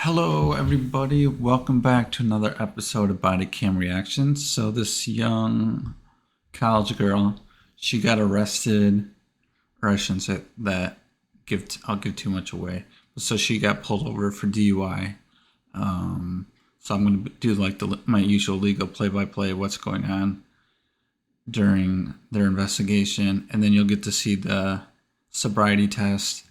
Hello, everybody. Welcome back to another episode of Body Cam Reactions. So, this young college girl, she got arrested, or I shouldn't say that. I'll give too much away. So she got pulled over for DUI. So I'm going to do like my usual legal play-by-play, what's going on during their investigation, and then you'll get to see the sobriety test.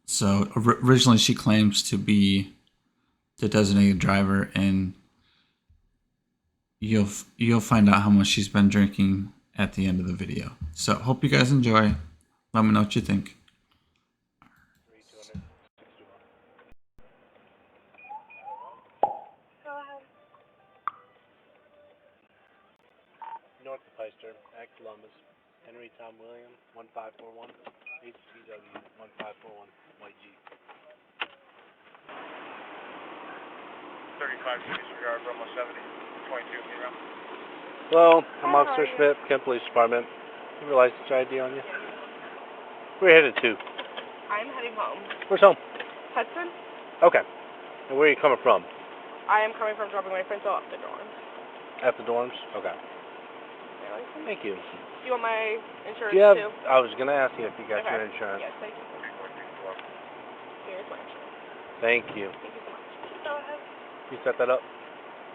So originally she claims to be the designated driver, and you'll find out how much she's been drinking at the end of the video. So hope you guys enjoy. Let me know what you think. North of Peister, at Columbus, Henry Tom William, 1541, HCW, 1541, YG. 35 disregard, Bromos 70, 22, Mira. Hello, I'm Officer Schmidt, Kent Police Department. You have your license ID on you? Where are you headed to? I'm heading home. Where's home? Hudson? Okay. And where are you coming from? I am coming from dropping my friends off at the dorms. At the dorms? Okay. My license? Thank you. Do you want my insurance Yeah, too? I was going to ask you if you got Okay. your insurance. Yes, thank you. Here's my insurance. Thank you. Thank you so much. Go ahead. You set that up?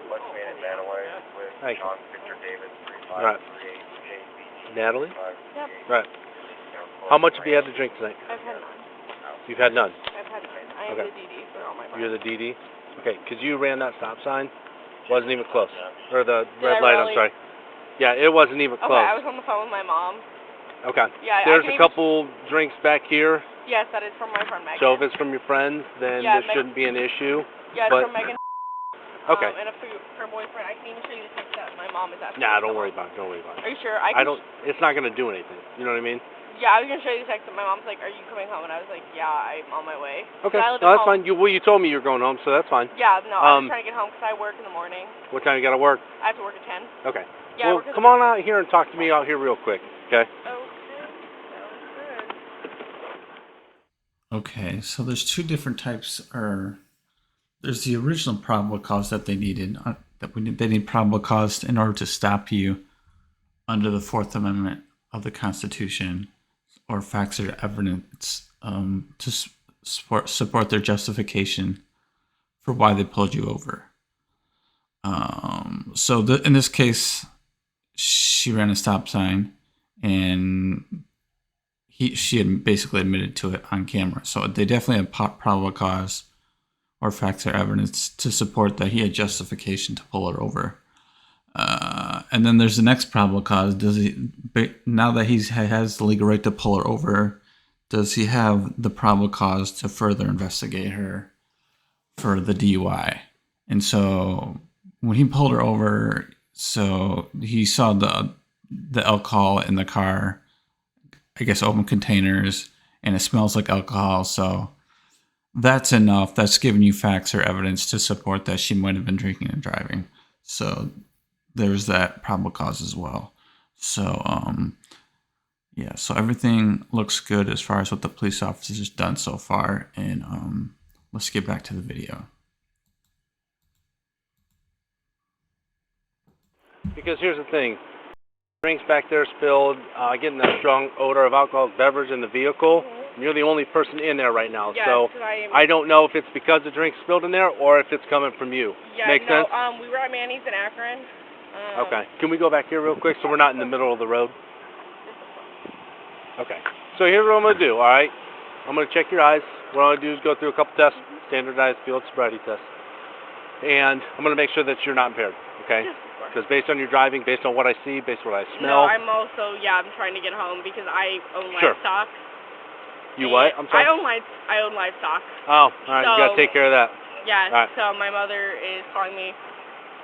West Main and Manaway with Thank you. John Victor David, Right. 3538 JBG. Natalie? Yep. Right. How much have you had to drink tonight? I've had none. You've had none? I've had none. I am Okay. the DD for all my friends. You're the DD? Okay, because you ran that stop sign. Wasn't even close. Or the Did red I light, really? I'm sorry. Yeah, it wasn't even Okay, close. I was on the phone with my mom. Okay. Yeah, There's I a can couple drinks back here, Yes, that is from my friend Megan. so if it's from your friends, then Yeah, this shouldn't be an issue. Yeah, it's but- from Megan. Okay. And her boyfriend. I can even show you the text that my mom is asking. Nah, don't worry about it. Don't worry about Are it. you sure? I don't. It's not gonna do anything. You know what I mean? Yeah, I was gonna show you the text that my mom's like, "Are you coming home?" And I was like, "Yeah, I'm on my way." Okay. I live No, at that's home. fine. You told me you were going home, so that's fine. Yeah, no, I'm trying to get home because I work in the morning. What time you gotta work? I have to work at 10. Okay. Yeah, Well, come on out here and talk to me out here real quick, okay? Okay, sounds good. Okay, so there's two different types. There's the original probable cause that they needed. They need probable cause in order to stop you under the Fourth Amendment of the Constitution, or facts or evidence to support their justification for why they pulled you over. So in this case, she ran a stop sign, and she had basically admitted to it on camera. So they definitely have probable cause or facts or evidence to support that he had justification to pull her over. And then there's the next probable cause. Now that he has the legal right to pull her over, does he have the probable cause to further investigate her for the DUI? And so when he pulled her over, so he saw the alcohol in the car, I guess open containers, and it smells like alcohol. So that's enough. That's giving you facts or evidence to support that she might have been drinking and driving. So there's that probable cause as well. So yeah, so everything looks good as far as what the police officers have done so far. And let's get back to the video. Because here's the thing. Drinks back there spilled, getting that strong odor of alcoholic beverage in the vehicle. And you're the only person in there right now. Yes, so I don't know if it's because the drink spilled in there or if it's coming from you. Yeah, Make sense? We were at Manny's in Akron. Okay. Can we go back here real quick so we're not in the middle of the road? Okay. So here's what I'm going to do, all right? I'm going to check your eyes. What I'm going to do is go through a couple tests, standardized field sobriety tests. And I'm going to make sure that you're not impaired, okay? Because based on your driving, based on what I see, based on what I smell. No, I'm also, I'm trying to get home because I own Sure. livestock. You what? I'm sorry? I own livestock. Oh, all right. You got to take care of that. Yeah, All right. So my mother is calling me.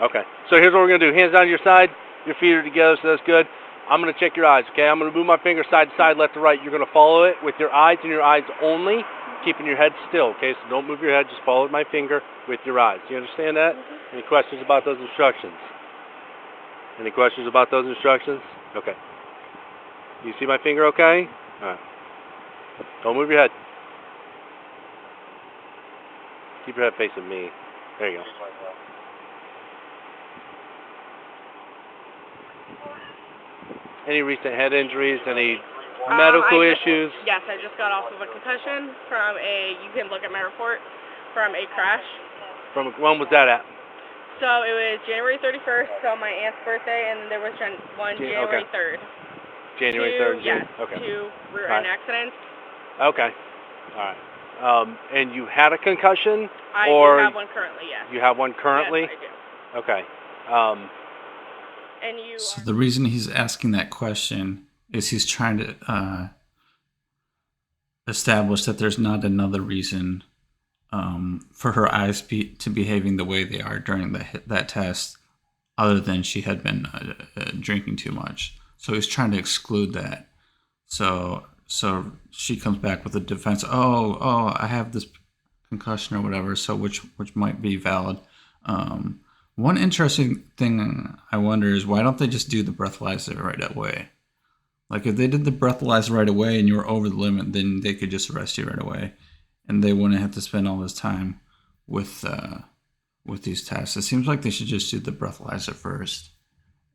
Okay. So here's what we're going to do. Hands down your side. Your feet are together, so that's good. I'm going to check your eyes, okay? I'm going to move my finger side to side, left to right. You're going to follow it with your eyes and your eyes only, keeping your head still, okay? So don't move your head. Just follow my finger with your eyes. Do you understand that? Any questions about those instructions? Any questions about those instructions? Okay. You see my finger okay? All right. Don't move your head. Keep your head facing me. There you go. Any recent head injuries? Any medical issues? Yes, I just got off of a concussion from you can look at my report, from a crash. From when was that at? So it was January 31st, so my aunt's birthday, and there was one January 3rd. January 3rd? Yes, Okay. 2 rear-end accidents. Okay. All right. And you had a concussion? I or do have one currently, yes. You have one currently? Yes, I do. Okay. And you So the reason he's asking that question is he's trying to establish that there's not another reason for her eyes to behaving the way they are during that test, other than she had been drinking too much. So he's trying to exclude that. So she comes back with a defense. Oh, I have this concussion or whatever. So which might be valid. One interesting thing I wonder is why don't they just do the breathalyzer right away? Like if they did the breathalyzer right away and you were over the limit, then they could just arrest you right away, and they wouldn't have to spend all this time with these tests. It seems like they should just do the breathalyzer first,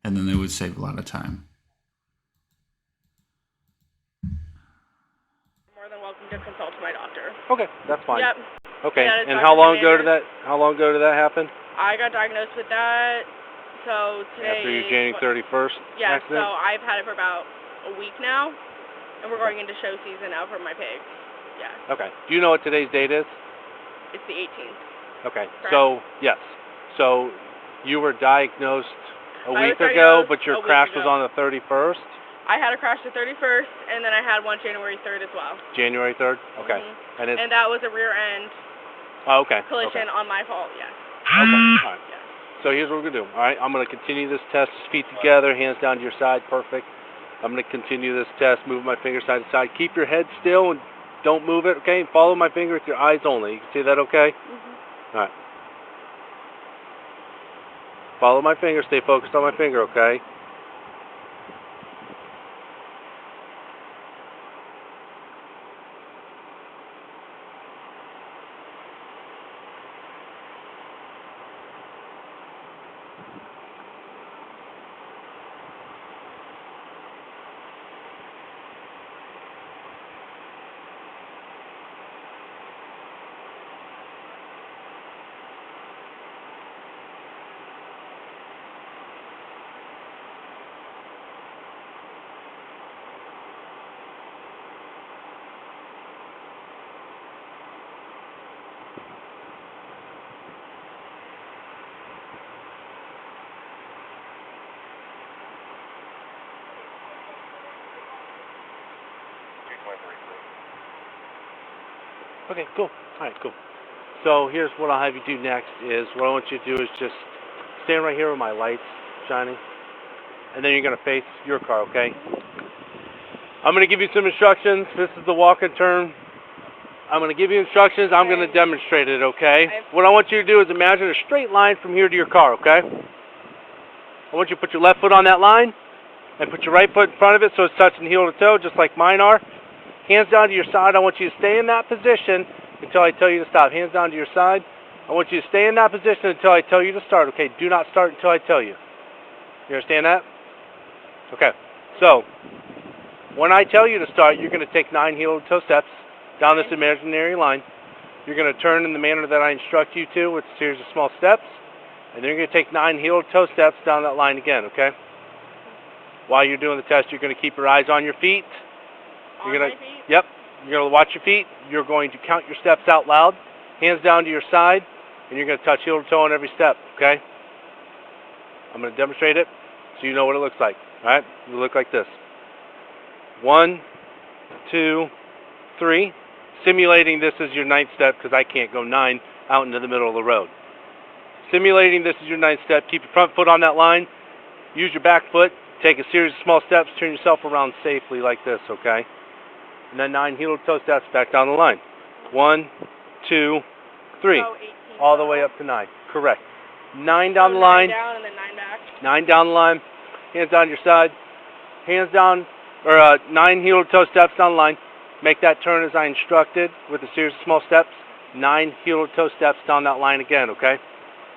and then they would save a lot of time. more than welcome to consult my doctor. Okay, that's fine. Yep. Okay, That is and Dr. how long ago Commander. did that happen? I got diagnosed with that, so today After your is January 31st Yeah, accident? so I've had it for about a week now, and we're going into show season now for my pigs. Yeah, Okay. Do you know what today's date is? it's the 18th. Okay. Correct. So, yes. So, you were diagnosed a I week was ago, diagnosed but your a week crash was ago. on the 31st? I had a crash the 31st, and then I had one January 3rd as well. January 3rd? Okay. Mhm. And it's... And that was a rear end Oh, okay. collision on my fault, yes. Okay. All right. Yes. So here's what we're going to do. All right, I'm going to continue this test. Feet together, hands down to your side. Perfect. I'm going to continue this test. Move my finger side to side. Keep your head still and don't move it, okay? And follow my finger with your eyes only. You can see that okay? Mhm. All right. Follow my finger. Stay focused on my finger, okay? Okay, cool. All right, cool. So here's what I'll have you do next is what I want you to do is just stand right here with my lights shining, and then you're going to face your car, okay? I'm going to give you some instructions. This is the walk and turn. I'm going to give you instructions. I'm going to demonstrate it, okay? What I want you to do is imagine a straight line from here to your car, okay? I want you to put your left foot on that line and put your right foot in front of it so it's touching heel to toe, just like mine are. Hands down to your side. I want you to stay in that position until I tell you to stop. Hands down to your side. I want you to stay in that position until I tell you to start, okay? Do not start until I tell you. You understand that? Okay. So, when I tell you to start, you're going to take 9 heel-to-toe steps down this imaginary line. You're going to turn in the manner that I instruct you to with a series of small steps. And then you're going to take 9 heel-to-toe steps down that line again, okay? While you're doing the test, you're going to keep your eyes on your feet. You're On gonna, my feet? Yep. You're going to watch your feet. You're going to count your steps out loud. Hands down to your side. And you're going to touch heel to toe on every step, okay? I'm going to demonstrate it so you know what it looks like, all right? It'll look like this. 1, 2, 3. Simulating this is your 9th step because I can't go 9 out into the middle of the road. Simulating this is your 9th step. Keep your front foot on that line. Use your back foot. Take a series of small steps. Turn yourself around safely like this, okay? And then 9 heel-to-toe steps back down the line. 1, 2, 3. So 18 all the way up to 9. Correct. 9 down the line. 9 down and then 9 back. 9 down the line. Hands down your side. Hands down, or 9 heel-to-toe steps down the line. Make that turn as I instructed with a series of small steps. 9 heel-to-toe steps down that line again, okay?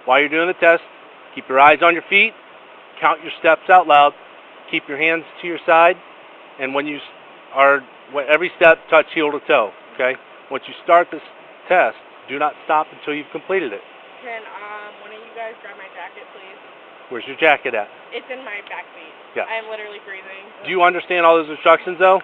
While you're doing the test, keep your eyes on your feet, count your steps out loud, keep your hands to your side, and when every step touch heel to toe, okay? Once you start this test, do not stop until you've completed it. Can one of you guys grab my jacket, please? Where's your jacket at? It's in my back seat. Yes. I am literally freezing. Do you understand all those instructions, though?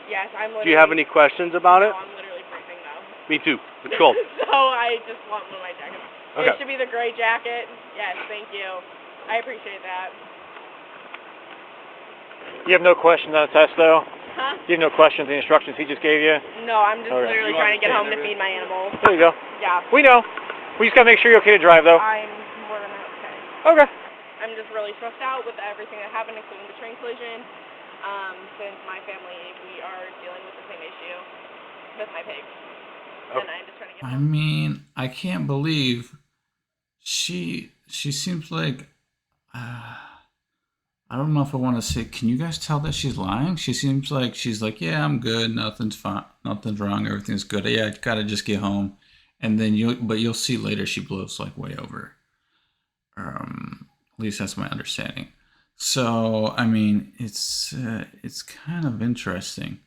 Yes, I'm literally... Do you have any questions about it? No, I'm literally freezing, though. Me too. Let's go. So I just want one of my jackets. Okay. It should be the gray jacket. Yes, thank you. I appreciate that. You have no questions on the test, though? Huh? You have no questions on the instructions he just gave you? No, I'm just Okay. literally trying to get home to feed my animals. There you go. Yeah. We know. We just gotta make sure you're okay to drive, though. I'm more than okay. Okay. I'm just really stressed out with everything that happened, including the train collision. Since my family, we are dealing with the same issue with my pigs. Okay. And I'm just trying to get I home. mean, I can't believe she seems like I don't know if I want to say. Can you guys tell that she's lying? She seems like she's like, yeah, I'm good. Nothing's fine. Nothing's wrong. Everything's good. Yeah, I gotta just get home. And then you'll see later she blows like way over. At least that's my understanding. So I mean, it's kind of interesting.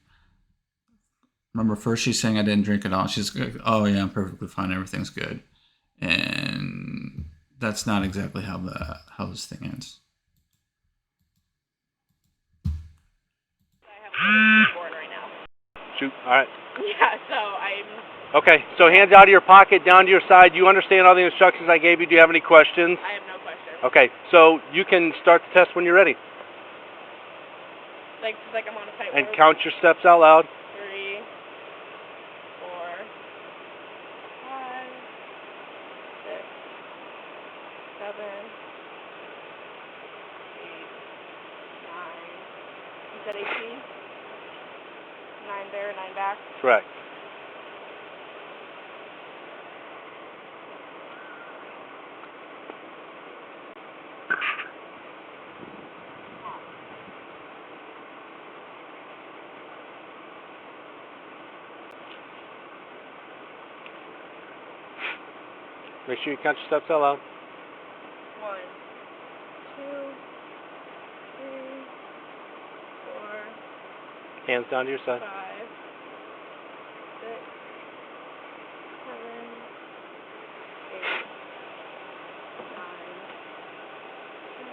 Remember, first she's saying I didn't drink at all. She's like, oh yeah, I'm perfectly fine. Everything's good. And that's not exactly how this thing ends. I have a board right now. Shoot. All right. Yeah, so I'm... Okay, so hands out of your pocket, down to your side. You understand all the instructions I gave you? Do you have any questions? I have no questions. Okay, so you can start the test when you're ready. Like I'm on a tightrope. And count your steps out loud. 3, 4, 5, 6, 7, 8, 9. You said 18? 9 there, 9 back. Correct. Make sure you count your steps out loud. 1, 2, 3, 4, Hands down to your side. 5, 6, 7, 8, 9, 10,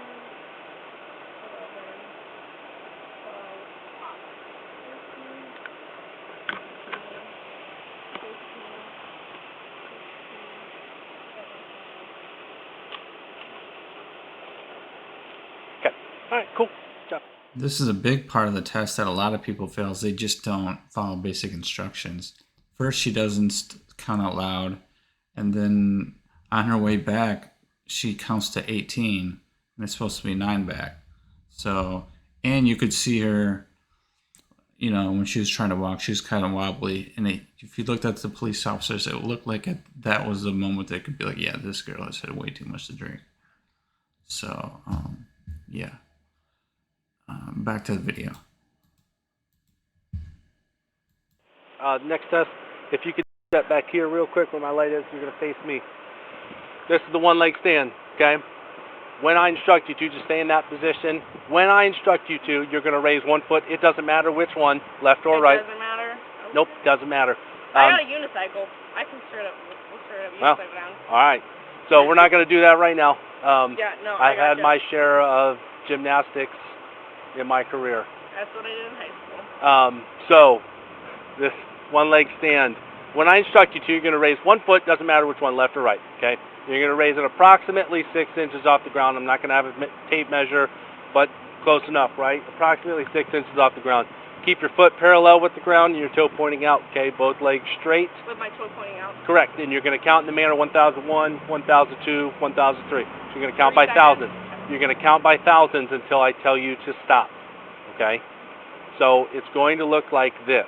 11, 12, 13, 14, 15, 16, 17. Okay. All right, cool. Good job. This is a big part of the test that a lot of people fails. They just don't follow basic instructions. First, she doesn't count out loud, and then on her way back, she counts to 18, and it's supposed to be 9 back. So, and you could see her, you know, when she was trying to walk, she was kind of wobbly. And if you looked at the police officers, it looked like that was the moment they could be like, yeah, this girl has had way too much to drink. So, yeah. Back to the video. Next test, if you could step back here real quick where my light is, you're going to face me. This is the one leg stand, okay? When I instruct you to, just stay in that position. When I instruct you to, you're going to raise one foot. It doesn't matter which one, left or right. It doesn't matter? Okay. Nope, doesn't matter. I got a unicycle. I can straight up unicycle down. All right. So we're not going to do that right now. Yeah, no, I've had gotcha. my share of gymnastics in my career. That's what I did in high school. So this one leg stand, when I instruct you to, you're going to raise one foot, doesn't matter which one, left or right, okay? You're going to raise it approximately 6 inches off the ground. I'm not going to have a tape measure, but close enough, right? Approximately 6 inches off the ground. Keep your foot parallel with the ground and your toe pointing out, okay? Both legs straight. With my toe pointing out. Correct. And you're going to count in the manner 1001, 1002, 1003. So you're going to count 3 by seconds. thousands. You're going to count by thousands until I tell you to stop, okay? So it's going to look like this.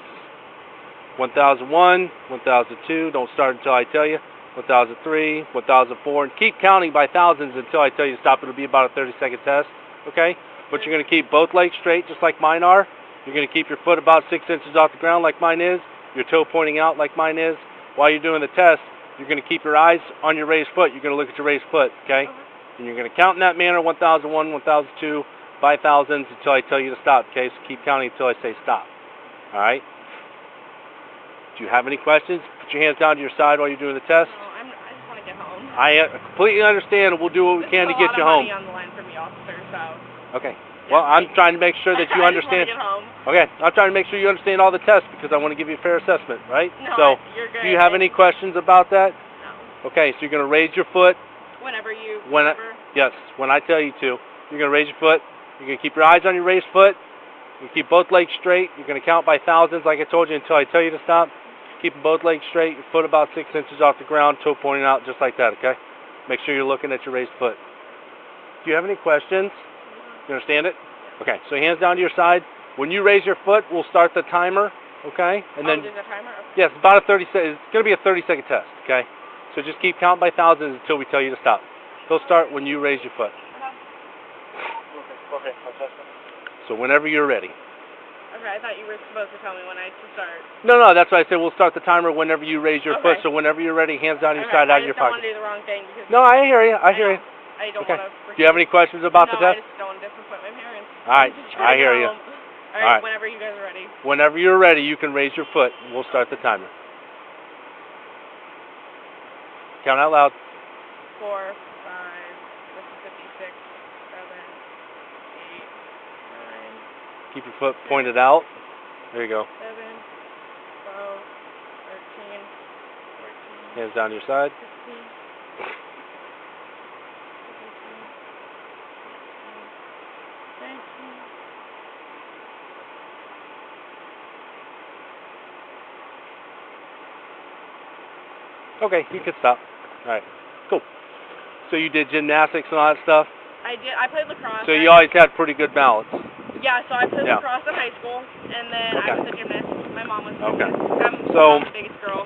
1001, 1002, don't start until I tell you. 1003, 1004, and keep counting by thousands until I tell you to stop. It'll be about a 30-second test, okay? But you're going to keep both legs straight just like mine are. You're going to keep your foot about 6 inches off the ground like mine is, your toe pointing out like mine is, while you're doing the test, you're going to keep your eyes on your raised foot. You're going to look at your raised foot, okay? And you're going to count in that manner, 1,001, 1,002, by thousands until I tell you to stop, okay? So keep counting until I say stop, all right? Do you have any questions? Put your hands down to your side while you're doing the test. No, I just want to get home. I completely understand, and we'll do what we can to get you home. There's a lot of money on the line for me, officer, so... Okay. Well, I'm trying to make sure that you understand. I just want to get home. Okay, I'm trying to make sure you understand all the tests because I want to give you a fair assessment, right? No, so, you're good. Do you have any questions about that? No. Okay, so you're going to raise your foot. Whenever you... Yes, when I tell you to. You're going to raise your foot. You're going to keep your eyes on your raised foot. You keep both legs straight. You're going to count by thousands like I told you until I tell you to stop. Keeping both legs straight, your foot about 6 inches off the ground, toe pointing out just like that, okay? Make sure you're looking at your raised foot. Do you have any questions? You understand it? Okay, so hands down to your side. When you raise your foot, we'll start the timer, okay? And then there's a timer? Okay. yes, about a 30 second. It's going to be a 30-second test, okay? So just keep counting by thousands until we tell you to stop. He'll start when you raise your foot. Okay, I'll test it. So whenever you're ready. Okay, I thought you were supposed to tell me when I to start. No, that's why I said we'll start the timer whenever you raise your foot. Okay. So whenever you're ready, hands down to your side, out of your I just don't pocket. want to do the wrong thing because... No, I hear you. I hear you. I don't Okay. want to... Do you have any questions about the test? No, I just don't want to disappoint my parents. All right, I hear you. All right, whenever you guys are ready. Whenever you're ready, you can raise your foot, and we'll start the timer. Count out loud. 4, 5, this is 56, 7, 8, 9, Keep your foot pointed out. There you go. 7, 12, 13, 14, Hands down to your side. 15, 17, 19. Okay, you can stop. All right, cool. So you did gymnastics and all that stuff? I did. I played lacrosse. So you always had pretty good balance? Yeah, so I played lacrosse in high school, and then I was a gymnast. My mom was a gymnast. I'm the biggest girl.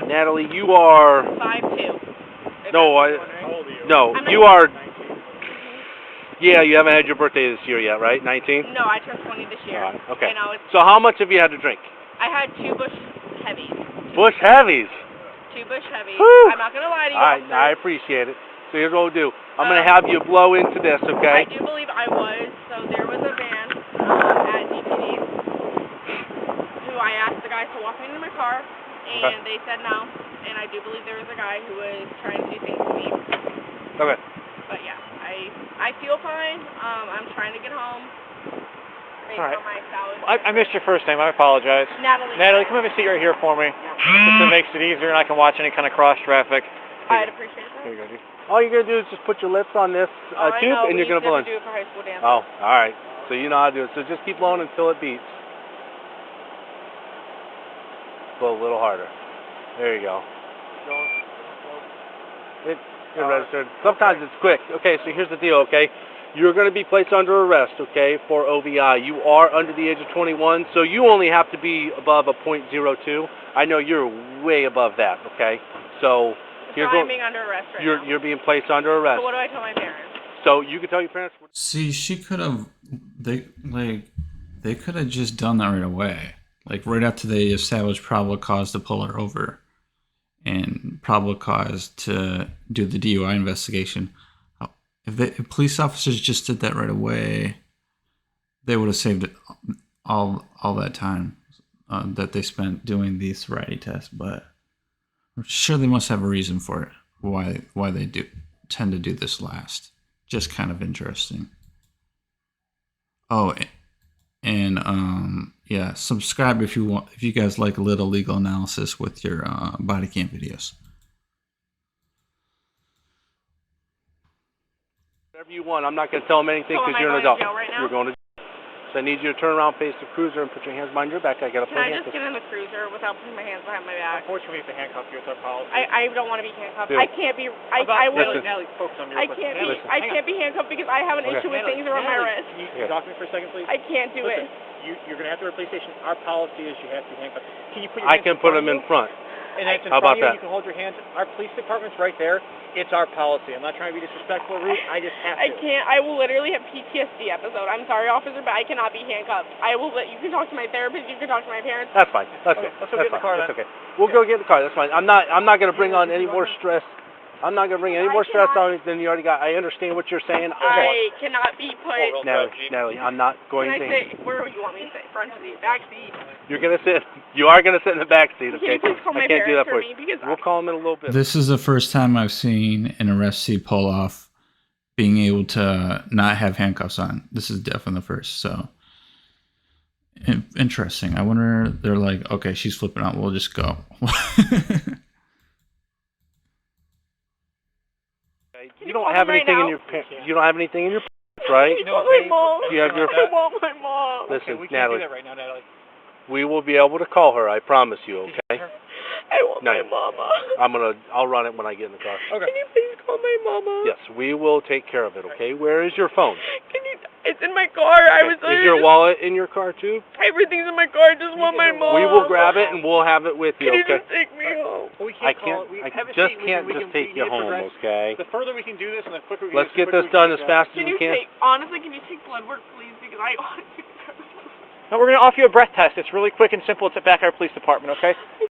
Natalie, you are... 5'2". No, How old are you? No, I'm you are... 19. Yeah, you haven't had your birthday this year yet, right? 19? No, I turned 20 this year. All right, okay. I know, So how much have you had to drink? I had 2 Bush Heavies. Bush Heavies? 2 Bush Heavies. Whew. I'm not going to lie to you. All right, I appreciate it. So here's what we'll do. I'm going to have you blow into this, okay? I do believe I was. So there was a van at DPD's who I asked the guys to walk me into my car, and they said no. And I do believe there was a guy who was trying to do things to me. Okay. But yeah, I feel fine. I'm trying to get home. Based All right. on my salad. I missed your first name. I apologize. Natalie. Natalie, come have a seat right here for me. Just so it makes it easier and I can watch any kind of cross traffic. I'd appreciate that. Here you go, dude. All you're going to do is just put your lips on this tube, and you're going to blow in. do it for high school dance. Oh, all right. So you know how to do it. So just keep blowing until it beeps. Blow a little harder. There you go. You're registered. Sometimes it's quick. Okay, so here's the deal, okay? You're going to be placed under arrest, okay, for OVI. You are under the age of 21, so you only have to be above a .02. I know you're way above that, okay? So here's I'm being under arrest right now. you're being placed under arrest. So what do I tell my parents? So you can tell your parents. See, she could have. They could have just done that right away. Like right after they established probable cause to pull her over, and probable cause to do the DUI investigation. If police officers just did that right away, they would have saved it all that time that they spent doing the sobriety test. But I'm sure they must have a reason for it. Why they do tend to do this last. Just kind of interesting. Oh, and yeah, subscribe if you want. If you guys like a little legal analysis with your body cam videos. Whatever you want. I'm not going to tell them anything because you're an adult. You're going to jail. So I need you to turn around, face the cruiser, and put your hands behind your back. I got to put Can I handcuffs. just get in the cruiser without putting my hands behind my back? Unfortunately, we have to handcuff you. It's our policy. I don't want to be handcuffed. Dude. I can't be. I will. Natalie, focus on me I real quick. can't Natalie, be. I can't be handcuffed because I have an issue with things around my wrist. Can you talk to me for a second, please? I can't do Listen, it. you're going to have to wear a police station. Our policy is you have to be handcuffed. Can you put your I hands can put them in front. and it's in How front about of you, you can hold your hands. Our police department's right there. It's our policy. I'm not trying to be disrespectful or rude. I just have to. I can't. I will literally have PTSD episode. I'm sorry, officer, but I cannot be handcuffed. I will let you can talk to my therapist. You can talk to my parents. That's fine. That's okay. Let's go get in the car That's then. okay. We'll go get in the car. That's fine. I'm not going to bring on any more stress. I'm not going to bring any more stress on it than you already got. I understand what you're saying. I cannot be put. Natalie, I'm not going Can I to. sit? Where do you want me to sit? Front seat, back seat. You're going to sit. You are going to sit in the back seat, okay? Can you please call my I can't do that parents for for you. me because We'll call them in a little bit. This is the first time I've seen an arrestee pull off being able to not have handcuffs on. This is definitely the first. So interesting. I wonder, they're like, okay, she's flipping out. We'll just go. You don't have anything in your pants. You don't have anything in your pants, right? Can you call my mom? You have your. I want my mom. Listen, We can't Natalie. do that right now, Natalie. We will be able to call her. I promise you. Okay. I want my mama. I'll run it when I get in the car. Okay. Can you please call my mama? Yes, we will take care of it. Okay. Where is your phone? Can you? It's in my car. I was. Is your wallet in your car too? Everything's in my car. I just want my mom. We will grab it and we'll have it with you. Can you Okay. just take me home? Well, we I can't call. can't. We I have a just seat. can't We just can take you home. progress. Okay. The further we can do this, and the quicker we Let's get get this done as fast as Can we you can. honestly, can you take blood work, please? Because I want to. No, we're going to offer you a breath test. It's really quick and simple. It's at back at our police department, okay?